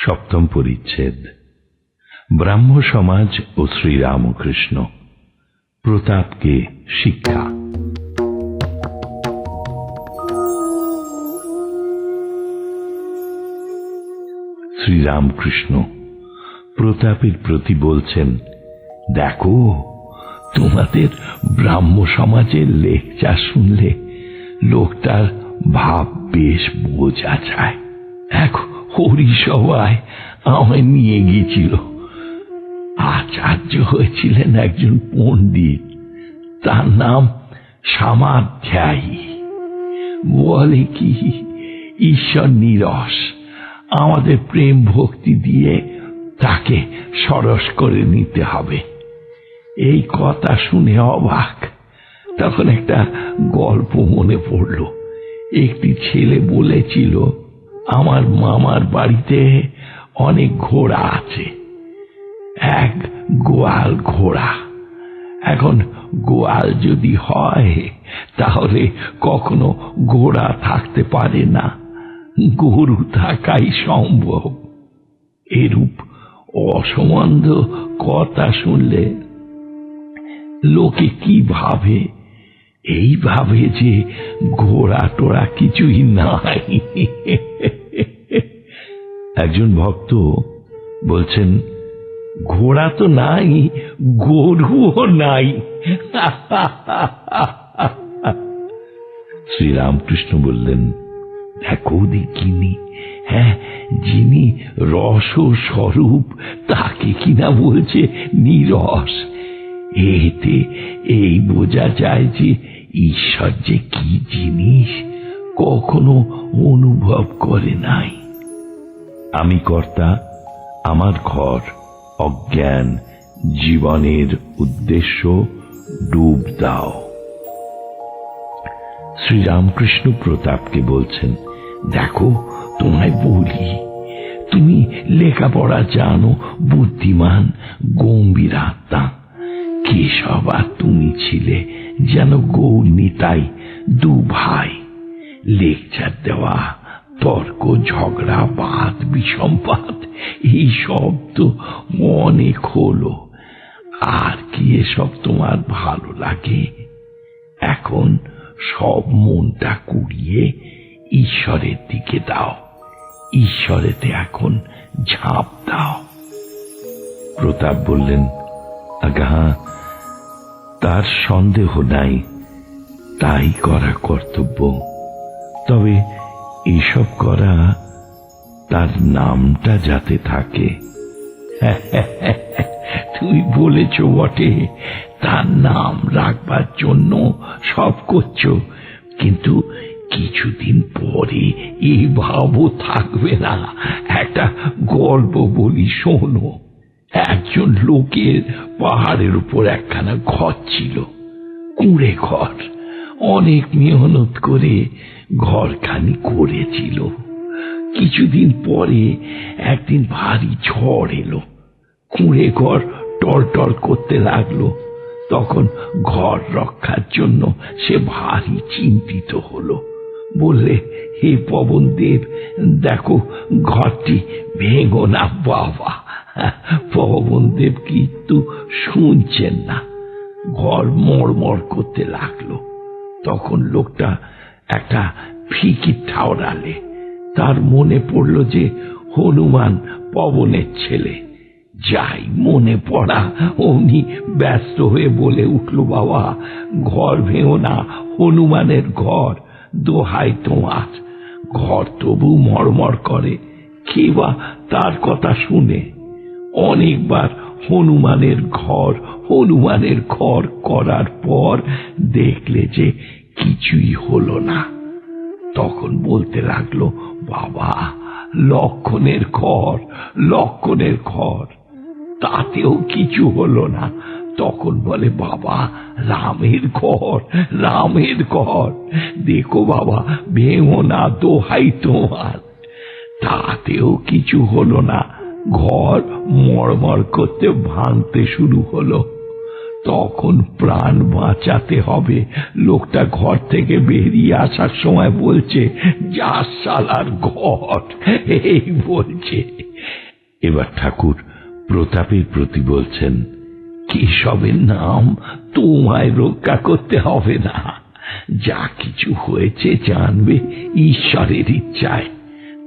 সপ্তম পরিচ্ছেদ। ব্রাহ্ম সমাজ ও শ্রীরামকৃষ্ণ। প্রতাপকে শিক্ষা। শ্রীরামকৃষ্ণ প্রতাপের প্রতি বলছেন, দেখো, তোমাদের ব্রাহ্ম সমাজের লেকচার শুনলে লোকটার ভাব বেশ বোঝা যায়। এক হরিসভায় আমায় নিয়ে গিয়েছিল। আচার্য হয়েছিলেন একজন পণ্ডিত, তার নাম সামাধ্যায়ী। বলে কি, ঈশ্বর নিরস, আমাদের প্রেম ভক্তি দিয়ে তাকে সরস করে নিতে হবে। এই কথা শুনে অবাক। তখন একটা গল্প মনে পড়ল। একটি ছেলে বলেছিল, আমার মামার বাড়িতে অনেক ঘোড়া আছে, এক গোয়াল ঘোড়া। এখন গোয়াল যদি হয় তাহলে কখনো ঘোড়া থাকতে পারে না, গরু থাকাই সম্ভব। এরূপ অসম্বন্ধ কথা শুনলে লোকে কি ভাবে? এই ভাবে যে ঘোড়া টোড়া কিছুই নাই। একজন ভক্ত বলছেন, ঘোড়া তো নাই, গরুও নাই। শ্রীরামকৃষ্ণ বললেন, দেখো দেখিনি, হ্যাঁ, যিনি রস স্বরূপ তাকে কিনা বলছে নিরস। এতে এই বোঝা যায় যে ঈশ্বর যে কি জিনিস কখনো অনুভব করে নাই। আমি কর্তা, আমার ঘর, অজ্ঞান জীবনের উদ্দেশ্য ডুব দাও। শ্রীরামকৃষ্ণ প্রতাপকে বলছেন, দেখো, তোমায় বলি, তুমি লেখাপড়া জানো, বুদ্ধিমান, গম্ভীর আত্মা। কেশব আর তুমি ছিলে যেন গৌর নিতাই, দু ভাই। লেকচার দেওয়া, তর্ক ঝগড়া, বাদ বিসম্পাত, এই সব তো অনেক হলো। আর কি এসব তোমার ভালো লাগে? এখন সব মনটা কুড়িয়ে ঈশ্বরের দিকে দাও, ঈশ্বরেতে এখন ঝাঁপ দাও। প্রতাপ বললেন, আজ্ঞা, তার সন্দেহ নাই, তাই করা কর্তব্য। তবে এইসব করা তার নামটা যাতে থাকে। তুই বলেছ বটে, তার নাম রাখবার জন্য সব করছো, কিন্তু কিছুদিন পরে এই ভাবও থাকবে না। একটা গল্প বলি, শোনো। একজন লোকের পাহাড়ের উপর একখানা ঘর ছিল, কুঁড়ে ঘর। অনেক মেহনত করে ঘরখানি করেছিল। কিছুদিন পরে একদিন ভারী ঝড় এলো, কুঁড়ে ঘর টলটল করতে লাগলো। তখন ঘর রক্ষার জন্য সে ভারী চিন্তিত হলো। বললে, হে পবন দেব, দেখো ঘরটি ভেঙো না বাবা। পবন দেব কিন্তু শুনছেন না, ঘর মড়মড় করতে লাগলো। তখন লোকটা একটা ফিকির ঠাওরালে। তার মনে পড়ল যে হনুমান পবনের ছেলে। যাই মনে পড়া অমনি ব্যস্ত হয়ে বলে উঠল, বাবা, ঘর ভেঙো না, হনুমানের ঘর, দোহাই তোমার। ঘর তবু মড়মড় করে, কে বা তার কথা শুনে। অনেকবার হনুমানের ঘর করার পর দেখলে যে কিছুই হলো না। তখন বলতে লাগলো, বাবা, লক্ষণের ঘর, তাতেও কিছু হলো না। তখন বলে, বাবা, রামের ঘর, দেখো বাবা, ভেঙো না, দোহাই তোমার। তাতেও কিছু হলো না। ঘর মড়মড় করতে ভাঙতে শুরু হলো। তখন প্রাণ বাঁচাতে হবে। লোকটা ঘর থেকে বেরিয়ে আসার সময় বলছে, যা শালার ঘর, এই বলছে। এবার ঠাকুর প্রতাপের প্রতি বলছেন, কেশবের নাম তোমায় রক্ষা করতে হবে না। যা কিছু হয়েছে জানবে ঈশ্বরের ইচ্ছায়।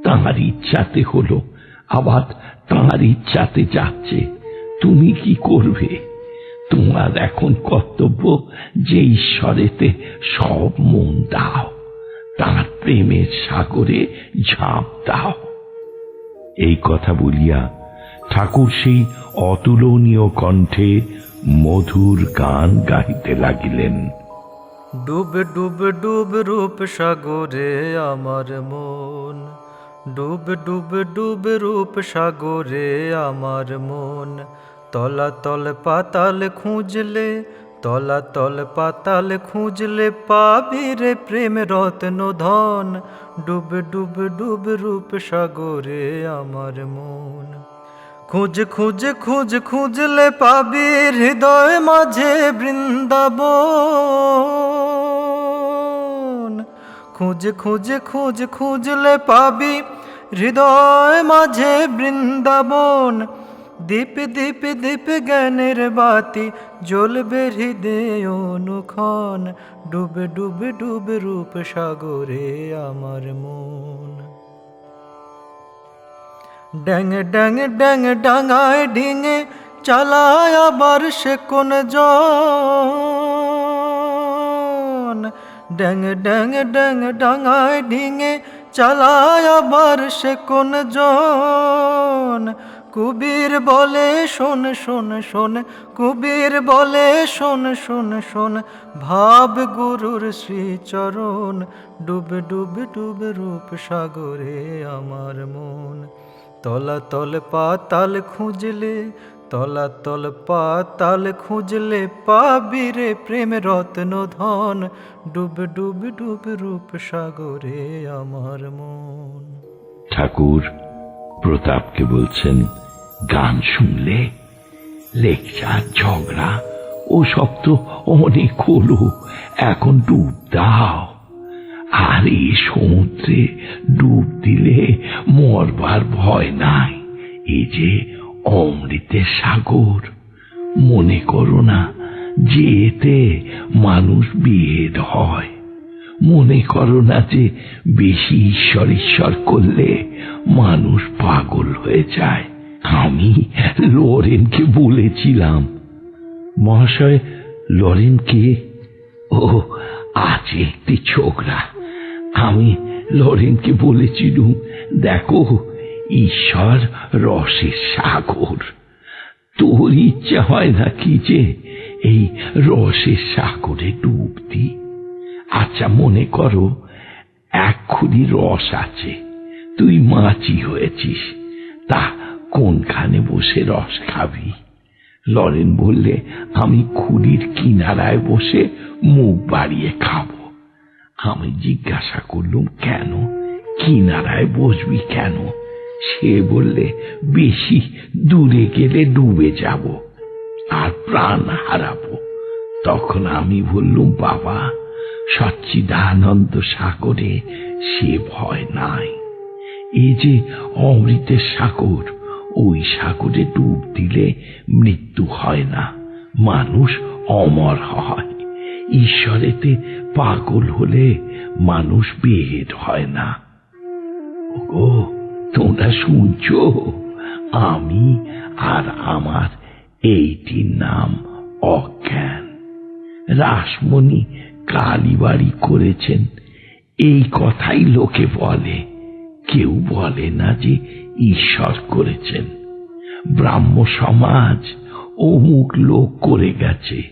তাঁর ইচ্ছাতে হলো, আবার তাঁর ইচ্ছাতে যাচ্ছে। তুমি কি করবে? তোমার এখন কর্তব্য যে ঈশ্বরেতে সব মন দাও, তাঁর প্রেমের সাগরে ঝাঁপ দাও। এই কথা বলিয়া ঠাকুর সেই অতুলনীয় কণ্ঠে মধুর গান গাইতে লাগিলেন। ডুব ডুব ডুব রূপ সাগরে আমার মন, ডুব ডুব ডুব রূপ সাগরে আমার মন। তলাতল পাতাল খুঁজলে, তলাতল পাতাল খুঁজলে পাবি রে প্রেম রত্ন ধন। ডুব ডুব ডুব রূপ সাগরে আমার মন। খুঁজ খুঁজ খুঁজ খুঁজলে পাবি হৃদয় মাঝে বৃন্দাবন। খুঁজ খুঁজ খুঁজ খুঁজলে পাবি হৃদয় মাঝে বৃন্দাবন। দীপ দীপ দীপ জ্ঞানের বাতি জ্বলবে হৃদয় অনুক্ষণ। ডুব ডুব ডুব রূপ সাগরে আমার মন। ড্যাং ড্যাং ড্যাং ডাঙায় ডিঙে চালায় আবার সে কোন জন। ড্যাং ড্যাং ড্যাং ডাঙায় ডিঙে চালায় আবার সে কোন জন। কবির বলে শোন শোন শোন, কবির বলে শোন শোন শোন, ভাব গুরুর শ্রীচরণ। ডুব ডুব ডুব রূপ সাগরে আমার মন। তলাতল পাতাল খুঁজলে, তলাতল পাতাল খুঁজলে পাবি রে প্রেম রত্ন ধন। ডুব ডুব ডুব রূপ সাগরে আমার মন। ঠাকুর প্রতাপকে বলছেন, গান শুনলে লেকচার ঝগড়া ও সব তো অনেক হলো, এখন ডুব দাও। আর এই সমুদ্রে ডুব দিলে মরবার ভয় নাই। এই যে অমৃতের সাগর, মনে করো না যে এতে মানুষ বিয়েড হয়। মনে করো না যে বেশি ঈশ্বর ঈশ্বর করলে মানুষ পাগল হয়ে যায়। আমি লরেনকে বলেছিলাম। মহাশয়, লরেনকে? ও আছে একটি ছোকরা। আমি লরেনকে বলেছিলুম, দেখো ঈশ্বর রসের সাগর। তোর ইচ্ছা হয় না কি যে এই রসের সাগরে ডুব দি? আচ্ছা, মনে করো এক খুঁড়ি রস আছে, তুই মাছি হয়েছিস, তা কোনখানে বসে রস খাবি? লরেন বললে, আমি খুঁড়ির কিনারায় বসে মুখ বাড়িয়ে খাবো। আমি জিজ্ঞাসা করলুম, কেন কিনারায় বসবি কেন? সে বললে, বেশি দূরে গেলে ডুবে যাব আর প্রাণ হারাবো। তখন আমি বললুম, বাবা, সচ্চিদানন্দ সাগরে সে ভয় নাই। এই যে অমৃতের সাগর, ওই সাগরে ডুব দিলে মৃত্যু হয় না, মানুষ অমর হয়। ঈশ্বরেতে পাগল হলে মানুষ বেহেড হয় না। ও তোমরা শুনছ? আমি আর আমার এইটির নাম অজ্ঞান। রাসমণি কালীবাড়ি করেছেন, এই কথাই লোকে বলে। কেউ বলে না যে ঈশ্বর করেছেন। ব্রাহ্ম সমাজ অমুক লোক করে গেছে,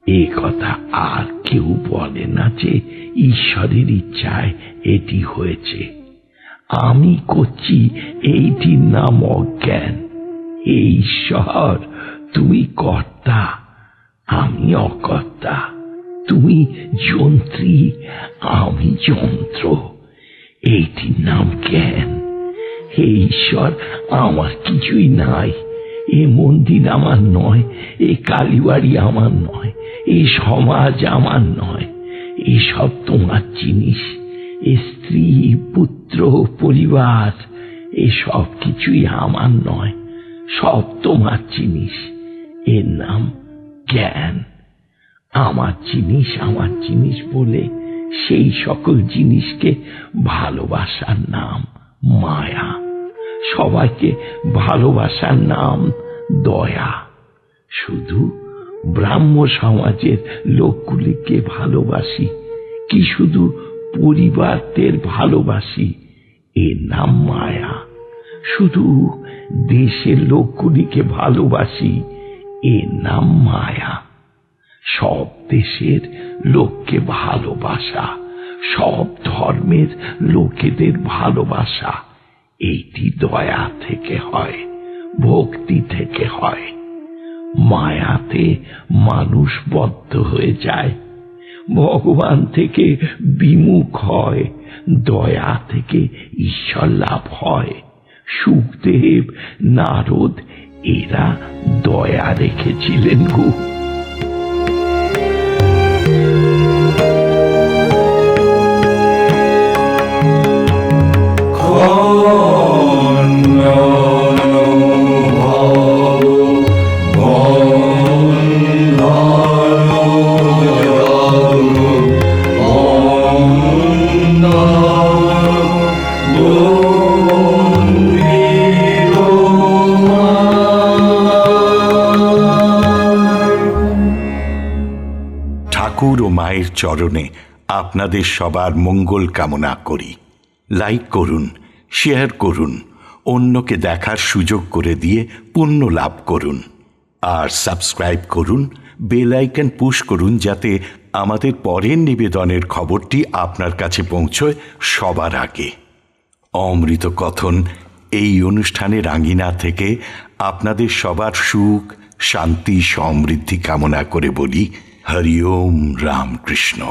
এ কথা আর কেউ বলে না যে ঈশ্বরের ইচ্ছায় এটি হয়েছে। আমি করছি এইটির নাম অজ্ঞান। হে ঈশ্বর, তুমি কর্তা, আমি অকর্তা। তুমি যন্ত্রী, আমি যন্ত্র। এইটির নাম জ্ঞান। হে ঈশ্বর, আমার কিছুই নাই। এ মন্দির আমার নয়, এ কালীবাড়ি আমার নয়, এই সমাজ আমার নয়। এসব তোমার জিনিস। এ স্ত্রী, পুত্র, পরিবার, এসব কিছুই আমার নয়, সব তোমার জিনিস। এর নাম জ্ঞান। আমার জিনিস বলে সেই সকল জিনিসকে ভালোবাসার নাম মায়া। সবাইকে ভালোবাসার নাম দয়া। শুধু ব্রাহ্ম সমাজের লোকগুলিকে ভালোবাসি কি শুধু পরিবারদের ভালোবাসি, এর নাম মায়া। শুধু দেশের লোকগুলিকে ভালোবাসি, এর নাম মায়া। সব দেশের লোককে ভালোবাসা, সব ধর্মের লোকেদের ভালোবাসা, এইটি দয়া থেকে হয়, ভক্তি থেকে হয়। মায়াতে মানুষ বদ্ধ হয়ে যায়, ভগবান থেকে বিমুখ হয়। দয়া থেকে ঈশ্বর লাভ হয়। সুখদেব, নারদ এরা দয়া রেখেছিলেন গো। ঠাকুর ও মায়ের চরণে আপনাদের সবার মঙ্গল কামনা করি। লাইক করুন, শেয়ার করুন, অন্যকে দেখার সুযোগ করে দিয়ে পুণ্য লাভ করুন। আর সাবস্ক্রাইব করুন, বেল আইকন পুশ করুন, যাতে আমাদের পরের নিবেদনের খবরটি আপনার কাছে পৌঁছয় সবার আগে। অমৃত কথন এই অনুষ্ঠানের আঙ্গিনা থেকে আপনাদের সবার সুখ, শান্তি, সমৃদ্ধি কামনা করে বলি হরি ওম রামকৃষ্ণ।